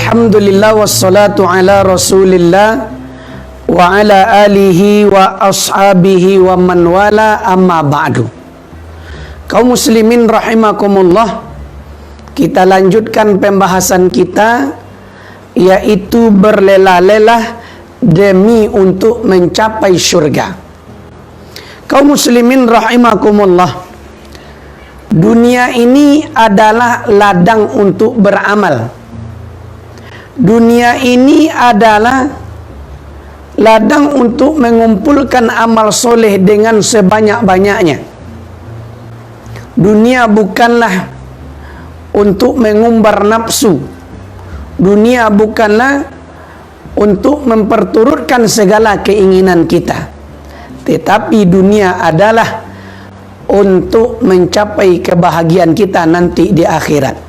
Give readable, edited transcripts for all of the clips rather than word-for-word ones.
Alhamdulillah wassalatu ala rasulillah wa ala alihi wa ashabihi wa man wala amma ba'du. Kaum muslimin rahimakumullah, kita lanjutkan pembahasan kita, yaitu berlelah-lelah demi untuk mencapai syurga. Kaum muslimin rahimakumullah, dunia ini adalah ladang untuk beramal. Dunia ini adalah ladang untuk mengumpulkan amal soleh dengan sebanyak-banyaknya. Dunia bukanlah untuk mengumbar nafsu. Dunia bukanlah untuk memperturutkan segala keinginan kita. Tetapi dunia adalah untuk mencapai kebahagiaan kita nanti di akhirat.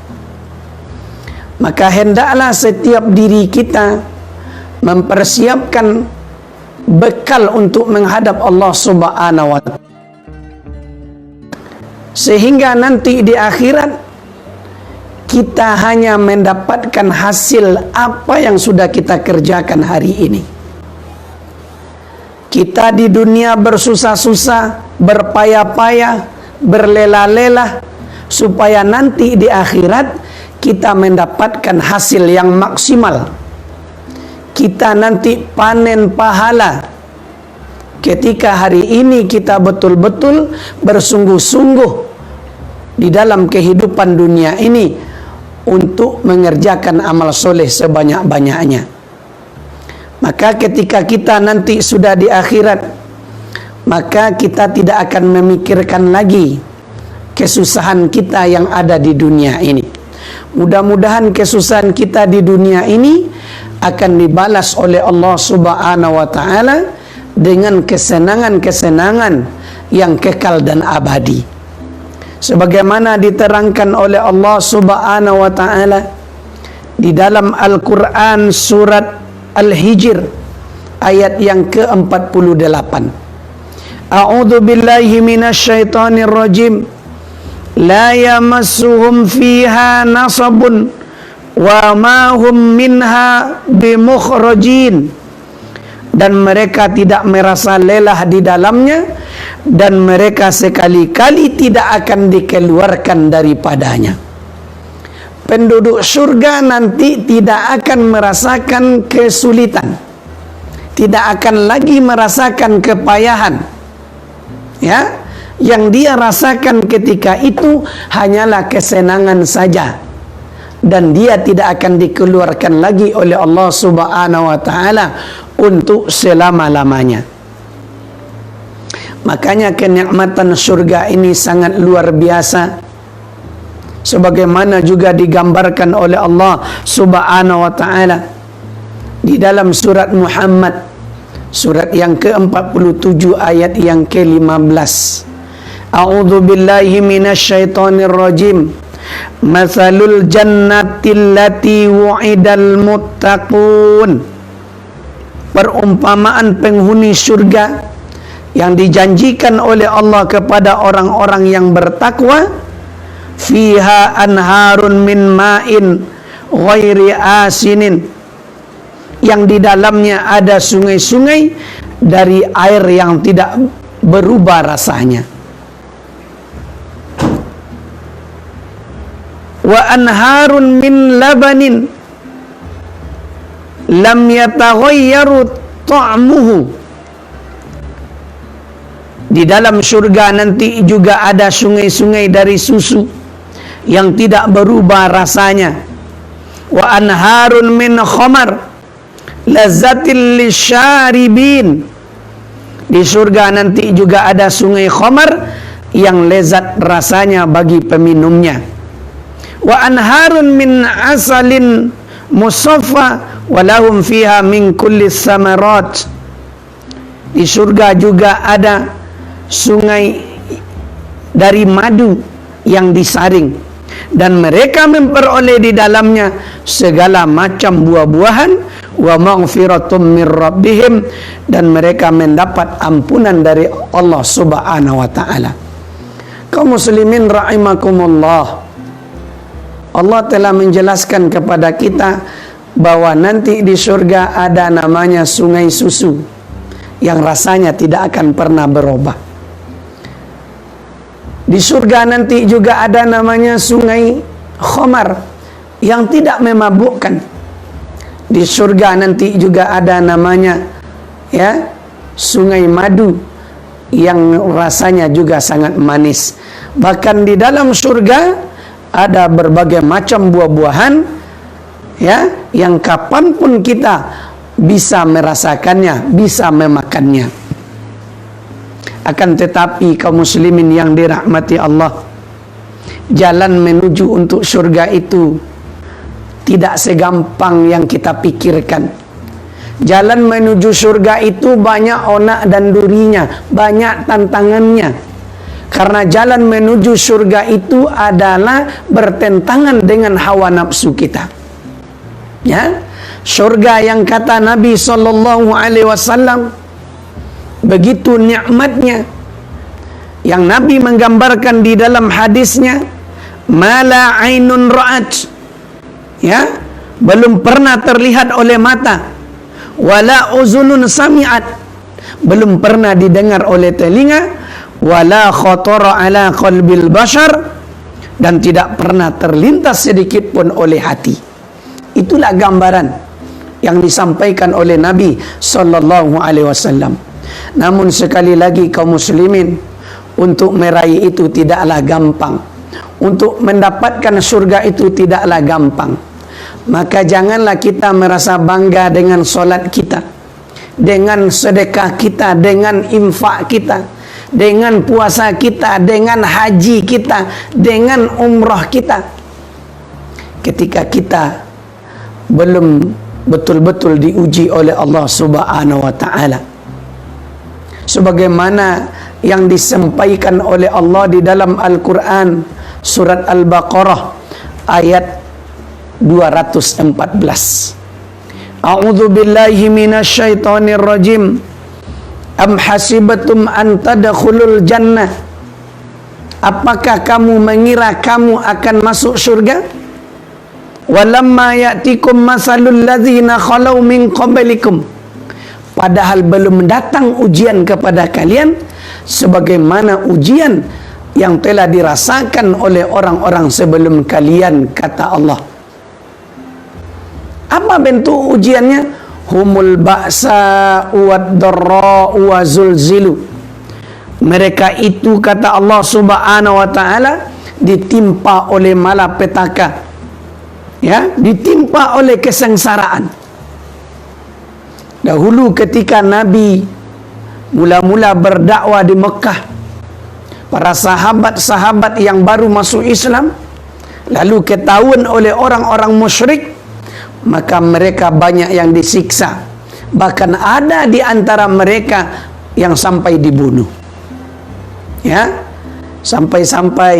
Maka hendaklah setiap diri kita mempersiapkan bekal untuk menghadap Allah Subhanahu wa Ta'ala, sehingga nanti di akhirat kita hanya mendapatkan hasil apa yang sudah kita kerjakan hari ini. Kita di dunia bersusah-susah, berpayah-payah, berlelah-lelah, supaya nanti di akhirat kita mendapatkan hasil yang maksimal. Kita nanti panen pahala ketika hari ini kita betul-betul bersungguh-sungguh di dalam kehidupan dunia ini untuk mengerjakan amal soleh sebanyak-banyaknya. Maka ketika kita nanti sudah di akhirat, maka kita tidak akan memikirkan lagi kesusahan kita yang ada di dunia ini. Mudah-mudahan kesusahan kita di dunia ini akan dibalas oleh Allah Subhanahu wa Ta'ala dengan kesenangan-kesenangan yang kekal dan abadi. Sebagaimana diterangkan oleh Allah Subhanahu wa Ta'ala di dalam Al-Quran surat Al-Hijr ayat yang ke-48. A'udzu billahi minasyaitonir rajim. La yamassuhum fiha nasabun wa ma hum minha bimukhrajin. Dan mereka tidak merasa lelah di dalamnya, dan mereka sekali-kali tidak akan dikeluarkan daripadanya. Penduduk surga nanti tidak akan merasakan kesulitan, tidak akan lagi merasakan kepayahan. Ya, yang dia rasakan ketika itu hanyalah kesenangan saja, dan dia tidak akan dikeluarkan lagi oleh Allah Subhanahu wa Ta'ala untuk selama-lamanya. Makanya kenikmatan surga ini sangat luar biasa, sebagaimana juga digambarkan oleh Allah Subhanahu wa Ta'ala di dalam surat Muhammad, surat yang ke-47 ayat yang ke-15. A'udzu billahi minasyaitonir rajim. Matsalul jannati allati wu'idal muttaqun. Perumpamaan penghuni surga yang dijanjikan oleh Allah kepada orang-orang yang bertakwa. Fiha anharun min ma'in ghairi asinin. Yang di dalamnya ada sungai-sungai dari air yang tidak berubah rasanya. Wa anharun min labanin lam yataghayyaru ta'muhu. Di dalam surga nanti juga ada sungai-sungai dari susu yang tidak berubah rasanya. Wa anharun min khamar lazzatil lisyaribin. Di surga nanti juga ada sungai khamar yang lezat rasanya bagi peminumnya. Wa anharun min asalin musaffa wa lahum fiha min kulli samarat. Di surga juga ada sungai dari madu yang disaring, dan mereka memperoleh di dalamnya segala macam buah-buahan. Wa maghfiratum min rabbihim, dan mereka mendapat ampunan dari Allah Subhanahu wa Ta'ala. Kaum muslimin rahimakumullah, Allah telah menjelaskan kepada kita bahwa nanti di surga ada namanya sungai susu yang rasanya tidak akan pernah berubah. Di surga nanti juga ada namanya sungai khamar yang tidak memabukkan. Di surga nanti juga ada namanya sungai madu yang rasanya juga sangat manis. Bahkan di dalam surga ada berbagai macam buah-buahan yang kapanpun kita bisa merasakannya, bisa memakannya. Akan tetapi kaum muslimin yang dirahmati Allah, jalan menuju untuk surga itu tidak segampang yang kita pikirkan. Jalan menuju surga itu banyak onak dan durinya, banyak tantangannya. Karena jalan menuju surga itu adalah bertentangan dengan hawa nafsu kita. Surga yang kata Nabi SAW begitu nikmatnya, yang Nabi menggambarkan di dalam hadisnya, mala ainun ra'at, belum pernah terlihat oleh mata, wala uzunun sami'at, belum pernah didengar oleh telinga, wala khatara ala qalbil bashar, dan tidak pernah terlintas sedikit pun oleh hati. Itulah gambaran yang disampaikan oleh Nabi SAW. Namun sekali lagi kaum muslimin, untuk meraih itu tidaklah gampang. Untuk mendapatkan surga itu tidaklah gampang. Maka janganlah kita merasa bangga dengan solat kita, dengan sedekah kita, dengan infak kita, dengan puasa kita, dengan haji kita, dengan umrah kita, ketika kita belum betul-betul diuji oleh Allah Subhanahu wa ta'ala. Sebagaimana yang disampaikan oleh Allah di dalam Al-Quran, surat Al-Baqarah ayat 214. A'udzu billahi minasyaitonir rajim. Am hasibatum an tadkhulul jannah? Apakah kamu mengira kamu akan masuk surga? Walamma ya'tikum masalul ladzina khalau min qablikum. Padahal belum datang ujian kepada kalian sebagaimana ujian yang telah dirasakan oleh orang-orang sebelum kalian, kata Allah. Apa bentuk ujiannya? Humul ba'sa wad dharra wa zulzilu. Mereka itu, kata Allah Subhanahu wa ta'ala, ditimpa oleh malapetaka, ditimpa oleh kesengsaraan. Dahulu ketika Nabi mula-mula berdakwah di Mekah, para sahabat-sahabat yang baru masuk Islam lalu ketahuan oleh orang-orang musyrik, maka mereka banyak yang disiksa. Bahkan ada di antara mereka yang sampai dibunuh. Sampai-sampai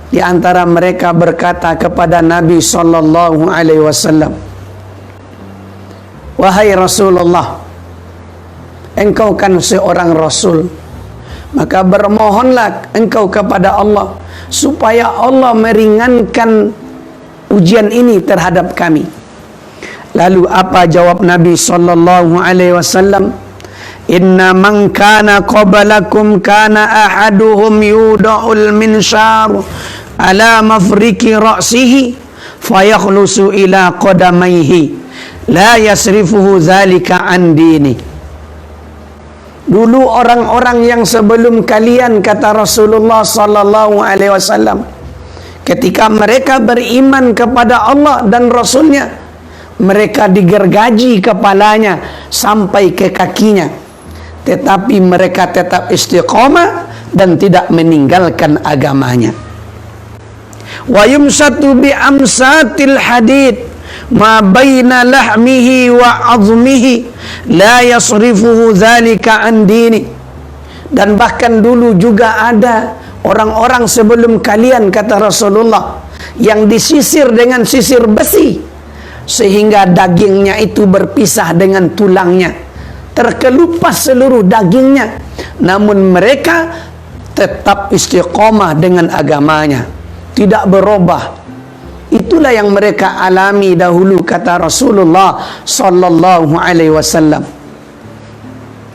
di antara mereka berkata kepada Nabi SAW, wahai Rasulullah, engkau kan seorang Rasul, maka bermohonlah engkau kepada Allah supaya Allah meringankan ujian ini terhadap kami. Lalu apa jawab Nabi SAW? Inna man kana qablakum kana ahaduhum yuda'ul minshar ala mafriki ra'sihi fayakhlusu ila qadamaihi la yasrifuhu zalika an dini. Dulu orang-orang yang sebelum kalian, kata Rasulullah SAW, ketika mereka beriman kepada Allah dan Rasulnya, mereka digergaji kepalanya sampai ke kakinya, tetapi mereka tetap istiqamah dan tidak meninggalkan agamanya. Wa yumsatu bi amsatil hadid ma baina lahmihi wa azmihi la yasrifuhu dzalika an dini. Dan bahkan dulu juga ada orang-orang sebelum kalian, kata Rasulullah, yang disisir dengan sisir besi sehingga dagingnya itu berpisah dengan tulangnya, terkelupas seluruh dagingnya, namun mereka tetap istiqomah dengan agamanya, tidak berubah, Itulah yang mereka alami dahulu, kata Rasulullah sallallahu alaihi wasallam.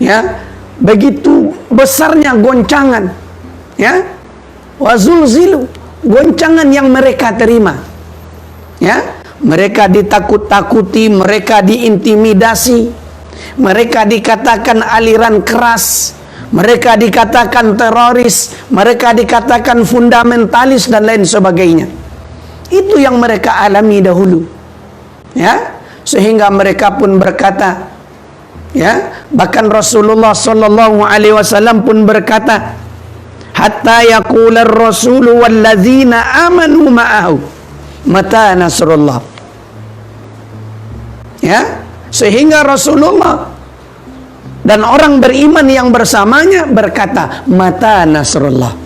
Ya, begitu besarnya goncangan, ya, wazulzilu, goncangan yang mereka terima. Ya, mereka ditakut-takuti, mereka diintimidasi, mereka dikatakan aliran keras, mereka dikatakan teroris, mereka dikatakan fundamentalis dan lain sebagainya. Itu yang mereka alami dahulu. Ya, sehingga mereka pun berkata, ya, bahkan Rasulullah sallallahu alaihi wasallam pun berkata, hatta yaqula ar-rasulu wallazina amanu ma'ahu mata nasrullah. Ya, sehingga Rasulullah dan orang beriman yang bersamanya berkata, mata nasrullah.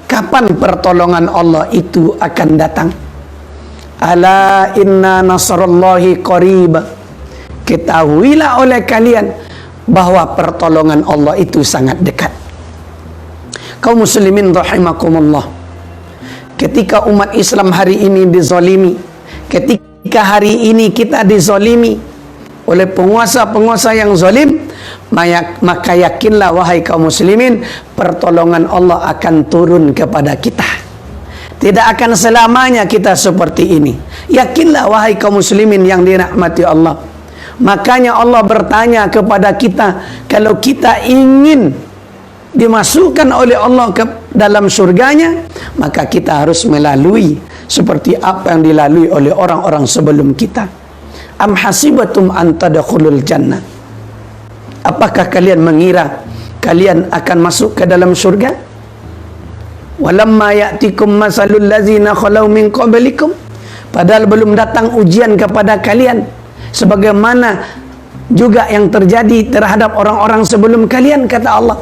Kapan pertolongan Allah itu akan datang? Ala inna nasrullahi qarib. Ketahuilah oleh kalian bahwa pertolongan Allah itu sangat dekat. Kaum muslimin rahimakumullah, ketika umat Islam hari ini dizalimi, ketika hari ini kita dizalimi oleh penguasa-penguasa yang zalim, maka yakinlah wahai kaum muslimin, pertolongan Allah akan turun kepada kita. Tidak akan selamanya kita seperti ini. Yakinlah wahai kaum muslimin yang dirahmati Allah. Makanya Allah bertanya kepada kita, kalau kita ingin dimasukkan oleh Allah ke dalam surganya, maka kita harus melalui seperti apa yang dilalui oleh orang-orang sebelum kita. Am hasibatum an tadkhulul jannah. Apakah kalian mengira kalian akan masuk ke dalam surga? Walamma ya'tikum masalul ladzina khalau min qablikum. Padahal belum datang ujian kepada kalian sebagaimana juga yang terjadi terhadap orang-orang sebelum kalian, kata Allah.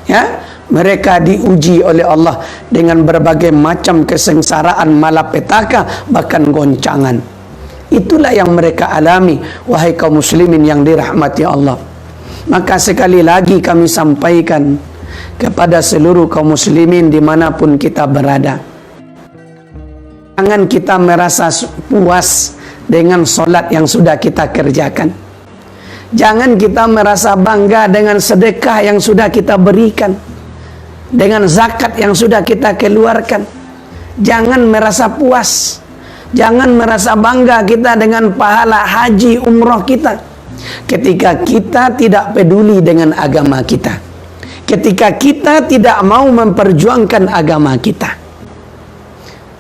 Ya, mereka diuji oleh Allah dengan berbagai macam kesengsaraan, malapetaka, bahkan goncangan. Itulah yang mereka alami, wahai kaum muslimin yang dirahmati Allah. Maka sekali lagi kami sampaikan kepada seluruh kaum muslimin dimanapun kita berada, jangan kita merasa puas dengan solat yang sudah kita kerjakan. Jangan kita merasa bangga dengan sedekah yang sudah kita berikan, dengan zakat yang sudah kita keluarkan. Jangan merasa puas. Jangan merasa bangga kita dengan pahala haji umroh kita, ketika kita tidak peduli dengan agama kita, ketika kita tidak mau memperjuangkan agama kita.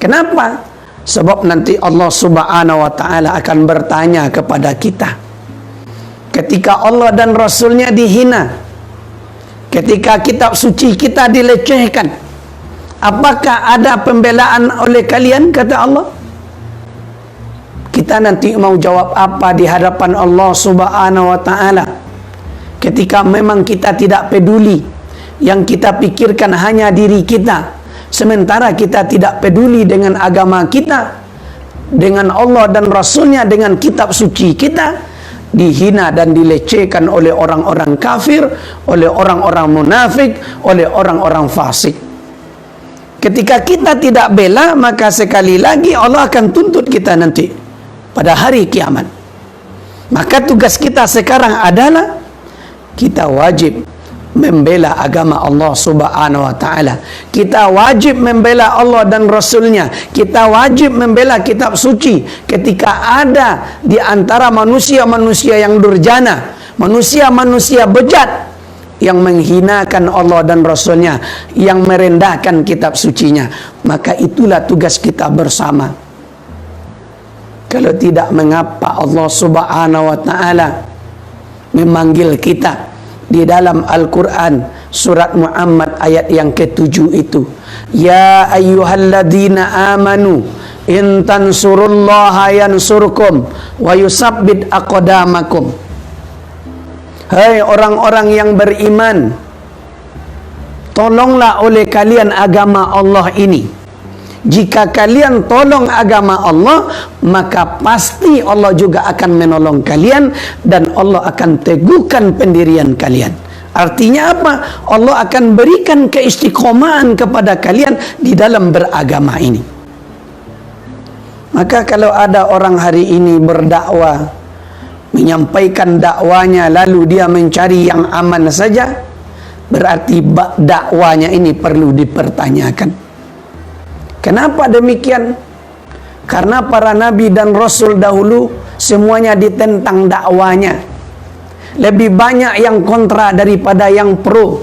Kenapa? Sebab nanti Allah subhanahu wa ta'ala akan bertanya kepada kita, ketika Allah dan Rasulnya dihina, ketika kitab suci kita dilecehkan, apakah ada pembelaan oleh kalian, kata Allah? Kita nanti mau jawab apa di hadapan Allah subhanahu wa ta'ala ketika memang kita tidak peduli, yang kita pikirkan hanya diri kita, sementara kita tidak peduli dengan agama kita, dengan Allah dan Rasulnya, dengan kitab suci kita, dihina dan dilecehkan oleh orang-orang kafir, oleh orang-orang munafik, oleh orang-orang fasik. Ketika kita tidak bela, maka sekali lagi Allah akan tuntut kita nanti pada hari kiamat. Maka tugas kita sekarang adalah kita wajib membela agama Allah subhanahu wa ta'ala. Kita wajib membela Allah dan Rasulnya. Kita wajib membela kitab suci. Ketika ada di antara manusia-manusia yang durjana, manusia-manusia bejat, yang menghinakan Allah dan Rasulnya, yang merendahkan kitab sucinya, maka itulah tugas kita bersama. Kalau tidak, mengapa Allah subhanahu wa ta'ala memanggil kita di dalam Al-Quran surat Muhammad ayat yang ke-7 itu, ya ayyuhalladzina amanu in tansurullaha yansurkum wa yusabbit aqdamakum. Hai orang-orang yang beriman, tolonglah oleh kalian agama Allah ini. Jika kalian tolong agama Allah, maka pasti Allah juga akan menolong kalian, dan Allah akan teguhkan pendirian kalian. Artinya apa? Allah akan berikan keistiqomahan kepada kalian di dalam beragama ini. Maka kalau ada orang hari ini berdakwah, menyampaikan dakwanya lalu dia mencari yang aman saja, berarti dakwanya ini perlu dipertanyakan. Kenapa demikian? Karena para nabi dan rasul dahulu semuanya ditentang dakwanya. Lebih banyak yang kontra daripada yang pro.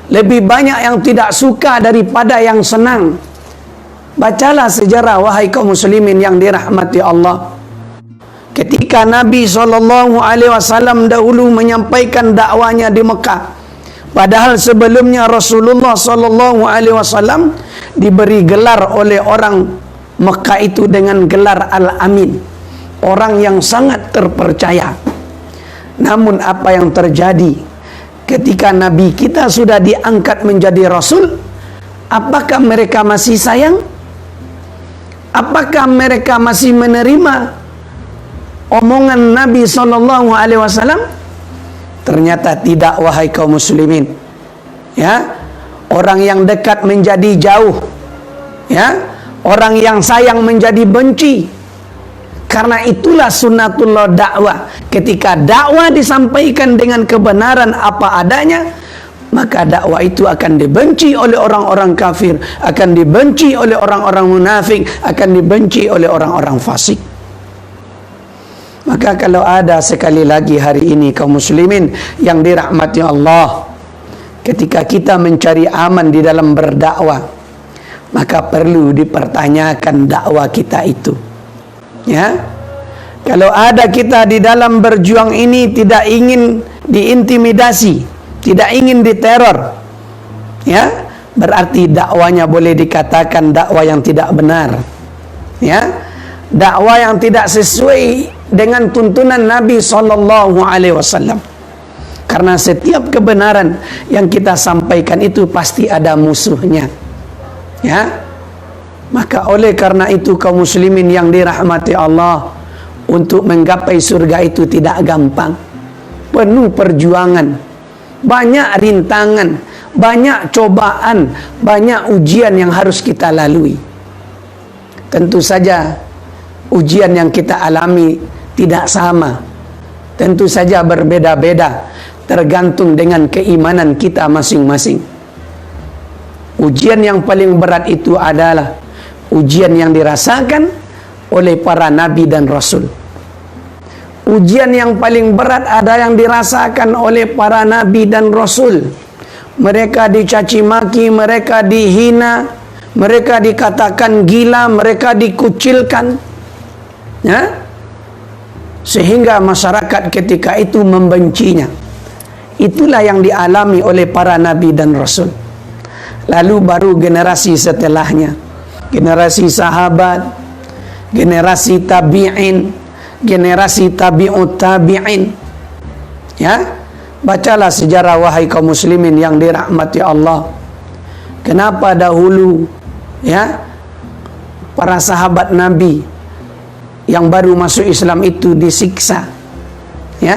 Lebih banyak yang tidak suka daripada yang senang. Bacalah sejarah, wahai kaum muslimin yang dirahmati Allah. Ketika Nabi SAW dahulu menyampaikan dakwanya di Mekah, padahal sebelumnya Rasulullah SAW diberi gelar oleh orang Mekah itu dengan gelar Al-Amin, orang yang sangat terpercaya. Namun apa yang terjadi ketika Nabi kita sudah diangkat menjadi Rasul? Apakah mereka masih sayang? Apakah mereka masih menerima omongan Nabi SAW? Ternyata tidak, wahai kaum muslimin. Ya, orang yang dekat menjadi jauh. Ya, orang yang sayang menjadi benci. Karena itulah sunnatullah dakwah. Ketika dakwah disampaikan dengan kebenaran apa adanya, maka dakwah itu akan dibenci oleh orang-orang kafir, akan dibenci oleh orang-orang munafik, akan dibenci oleh orang-orang fasik. Maka kalau ada sekali lagi hari ini kaum muslimin yang dirahmati Allah, ketika kita mencari aman di dalam berdakwah, maka perlu dipertanyakan dakwah kita itu. Ya, kalau ada kita di dalam berjuang ini tidak ingin diintimidasi, tidak ingin diteror, ya, berarti dakwanya boleh dikatakan dakwah yang tidak benar, ya, dakwah yang tidak sesuai dengan tuntunan Nabi SAW. Karena setiap kebenaran yang kita sampaikan itu pasti ada musuhnya, ya. Maka oleh karena itu kaum muslimin yang dirahmati Allah, untuk menggapai surga itu tidak gampang, penuh perjuangan, banyak rintangan, banyak cobaan, banyak ujian yang harus kita lalui. Tentu saja ujian yang kita alami tidak sama, tentu saja berbeda-beda, tergantung dengan keimanan kita masing-masing. Ujian yang paling berat itu adalah ujian yang dirasakan oleh para nabi dan rasul. Ujian yang paling berat ada yang dirasakan oleh para nabi dan rasul. Mereka dicaci maki, mereka dihina, mereka dikatakan gila, mereka dikucilkan, ya? Sehingga masyarakat ketika itu membencinya. Itulah yang dialami oleh para nabi dan rasul. Lalu baru generasi setelahnya, generasi sahabat, generasi tabi'in, generasi tabi'ut tabi'in. Ya, bacalah sejarah wahai kaum muslimin yang dirahmati Allah. Kenapa dahulu, ya, para sahabat Nabi yang baru masuk Islam itu disiksa, ya,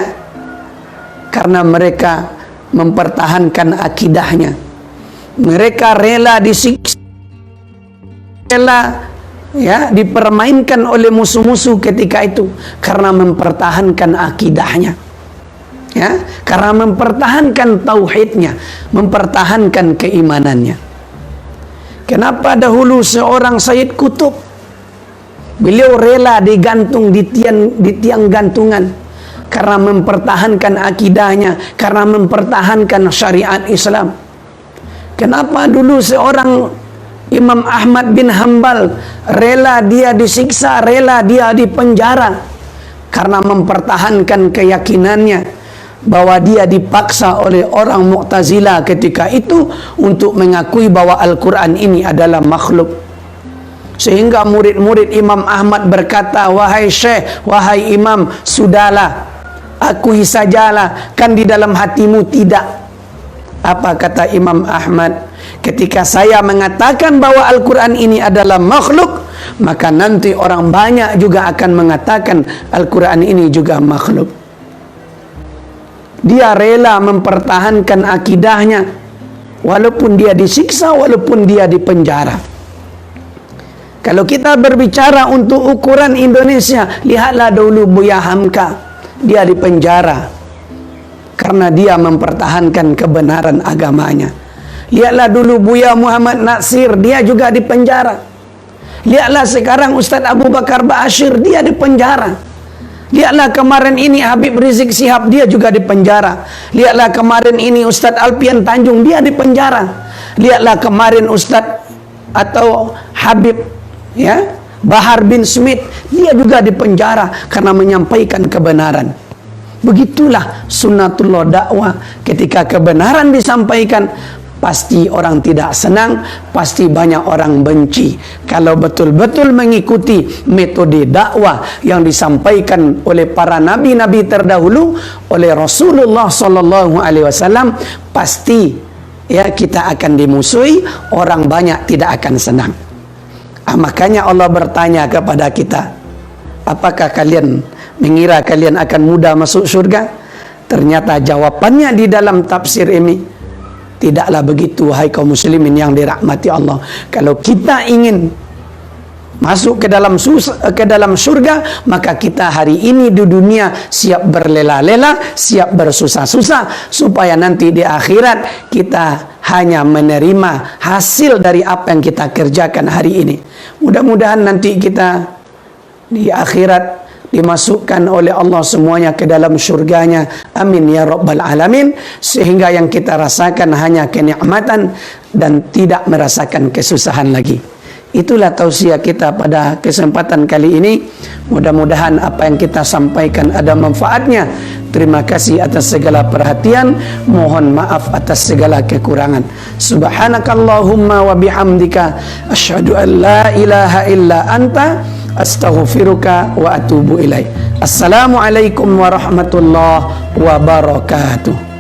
karena mereka mempertahankan akidahnya. Mereka rela disiksa, rela, ya, dipermainkan oleh musuh-musuh ketika itu karena mempertahankan akidahnya, ya, karena mempertahankan tauhidnya, mempertahankan keimanannya. Kenapa dahulu seorang Sayyid Qutb, beliau rela digantung di tiang gantungan karena mempertahankan akidahnya, karena mempertahankan syariat Islam. Kenapa dulu seorang Imam Ahmad bin Hanbal rela dia disiksa, rela dia dipenjara karena mempertahankan keyakinannya bahwa dia dipaksa oleh orang Mu'tazilah ketika itu untuk mengakui bahwa Al-Quran ini adalah makhluk. Sehingga murid-murid Imam Ahmad berkata, wahai Syekh, wahai Imam, sudahlah, akui sajalah, kan di dalam hatimu tidak. Apa kata Imam Ahmad? Ketika saya mengatakan bahwa Al-Quran ini adalah makhluk, maka nanti orang banyak juga akan mengatakan Al-Quran ini juga makhluk. Dia rela mempertahankan akidahnya walaupun dia disiksa, walaupun dia dipenjara. Kalau kita berbicara untuk ukuran Indonesia, lihatlah dulu Buya Hamka. Dia di penjara karena dia mempertahankan kebenaran agamanya. Lihatlah dulu Buya Muhammad Natsir, dia juga di penjara. Lihatlah sekarang Ustaz Abu Bakar Ba'asyir, dia di penjara. Lihatlah kemarin ini Habib Rizik Syihab, dia juga di penjara. Lihatlah kemarin ini Ustaz Alpian Tanjung, dia di penjara. Lihatlah kemarin Ustaz atau Habib Bahar bin Smith, dia juga di penjara karena menyampaikan kebenaran. Begitulah sunnatullah dakwah. Ketika kebenaran disampaikan, pasti orang tidak senang, pasti banyak orang benci. Kalau betul-betul mengikuti metode dakwah yang disampaikan oleh para nabi-nabi terdahulu, oleh Rasulullah SAW, pasti kita akan dimusuhi, orang banyak tidak akan senang. Makanya Allah bertanya kepada kita, apakah kalian mengira kalian akan mudah masuk surga? Ternyata jawabannya di dalam tafsir ini, tidaklah begitu, hai kaum muslimin yang dirahmati Allah. Kalau kita ingin masuk ke dalam surga, maka kita hari ini di dunia siap berlela-lela, siap bersusah-susah, supaya nanti di akhirat kita hanya menerima hasil dari apa yang kita kerjakan hari ini. Mudah-mudahan nanti kita di akhirat dimasukkan oleh Allah semuanya ke dalam syurganya. Amin ya rabbal alamin. Sehingga yang kita rasakan hanya kenikmatan dan tidak merasakan kesusahan lagi. Itulah tausiah kita pada kesempatan kali ini. Mudah-mudahan apa yang kita sampaikan ada manfaatnya. Terima kasih atas segala perhatian. Mohon maaf atas segala kekurangan. Subhanakallahumma wa bihamdika asyhadu an la ilaha illa anta astaghfiruka wa atubu ilaik. Assalamualaikum warahmatullahi wabarakatuh.